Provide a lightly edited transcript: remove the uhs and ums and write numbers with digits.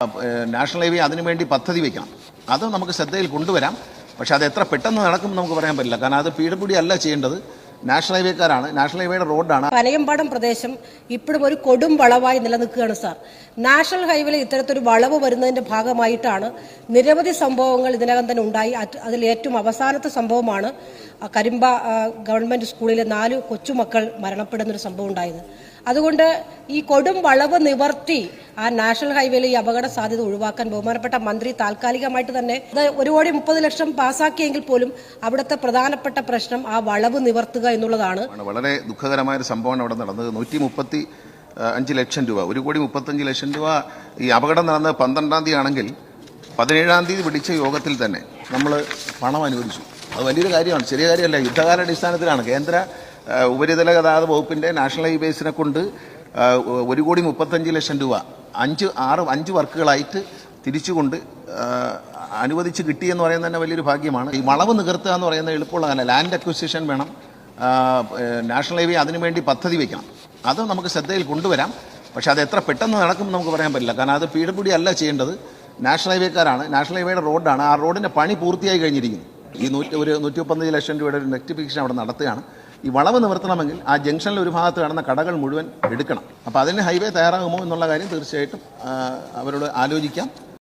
National highway അതിനുവേണ്ടി പദ്ധതി വയ്ക്കണം. അത് നമുക്ക് ശ്രദ്ധയിൽ കൊണ്ടുവരാം. പക്ഷെ അത് എത്ര പെട്ടെന്ന് നടക്കും നമുക്ക് പറയാൻ പറ്റില്ല. കാരണം അത് PWD അല്ല ചെയ്യേണ്ടത്, നാഷണൽ ഹൈവേക്കാരാണ്. നാഷണൽ ഹൈവേയുടെ റോഡാണ്. പനയമ്പാടം പ്രദേശം ഇപ്പോഴും ഒരു കൊടും വളവായി നിലനിൽക്കുകയാണ് സാർ. നാഷണൽ ഹൈവേയിൽ ഇത്തരത്തിലൊരു വളവ് വരുന്നതിന്റെ ഭാഗമായിട്ടാണ് നിരവധി സംഭവങ്ങൾ ഇതിനകം തന്നെ ഉണ്ടായി. അതിൽ ഏറ്റവും അവസാനത്തെ സംഭവമാണ് കരിമ്പ ഗവൺമെന്റ് സ്കൂളിലെ 4 കൊച്ചുമക്കൾ മരണപ്പെടുന്നൊരു സംഭവം ഉണ്ടായത്. അതുകൊണ്ട് ഈ കൊടും വളവ് നിവർത്തി ആ നാഷണൽ ഹൈവേയിലെ ഈ അപകട സാധ്യത ഒഴിവാക്കാൻ ബഹുമാനപ്പെട്ട മന്ത്രി താൽക്കാലികമായിട്ട് തന്നെ 1,30,00,000 പാസാക്കിയെങ്കിൽ പോലും അവിടുത്തെ പ്രധാനപ്പെട്ട പ്രശ്നം ആ വളവ് നിവർത്തുക എന്നുള്ളതാണ്. വളരെ ദുഃഖകരമായ ഒരു സംഭവമാണ് അവിടെ നടന്നത്. 135 ലക്ഷം രൂപ, 1,35 ലക്ഷം രൂപ. ഈ അപകടം നടന്നത് 12-ാം തീയതി ആണെങ്കിൽ 17-ാം തീയതി പിടിച്ച യോഗത്തിൽ തന്നെ നമ്മൾ പണം അനുവദിച്ചു. അത് വലിയൊരു കാര്യമാണ്, ചെറിയ കാര്യമല്ല. യുദ്ധകാലാടിസ്ഥാനത്തിലാണ് കേന്ദ്ര ഉപരിതല ഗതാഗത വകുപ്പിന്റെ നാഷണൽ ഹൈവേസിനെ കൊണ്ട് 1,35 ലക്ഷം രൂപ 5 വർക്കുകളായിട്ട് തിരിച്ചുകൊണ്ട് അനുവദിച്ച് കിട്ടിയെന്ന് പറയുന്നത് തന്നെ വലിയൊരു ഭാഗ്യമാണ്. ഈ വളവ് നികർത്തുക എന്ന് പറയുന്നത് എളുപ്പമുള്ള കാര്യം. ലാൻഡ് അക്വിസിഷൻ വേണം, നാഷണൽ ഹൈവേ അതിനുവേണ്ടി പദ്ധതി വയ്ക്കണം. അത് നമുക്ക് ശ്രദ്ധയിൽ കൊണ്ടുവരാം. പക്ഷെ അത് എത്ര പെട്ടെന്ന് നടക്കും നമുക്ക് പറയാൻ പറ്റില്ല. കാരണം അത് PWD അല്ല ചെയ്യേണ്ടത്, നാഷണൽ ഹൈവേക്കാരാണ്. നാഷണൽ ഹൈവേയുടെ റോഡാണ്. ആ റോഡിന്റെ പണി പൂർത്തിയായി കഴിഞ്ഞിരിക്കുന്നു. ഈ 135 ലക്ഷം രൂപയുടെ ഒരു റെക്ടിഫിക്കേഷൻ അവിടെ നടത്തുകയാണ്. ഈ വളവ് നിവർത്തണമെങ്കിൽ ആ ജംഗ്ഷനിൽ ഒരു ഭാഗത്ത് കാണുന്ന കടകൾ മുഴുവൻ എടുക്കണം. അപ്പോൾ അതിന് ഹൈവേ തയ്യാറാകുമോ എന്നുള്ള കാര്യം തീർച്ചയായിട്ടും അവരോട് ആലോചിക്കാം.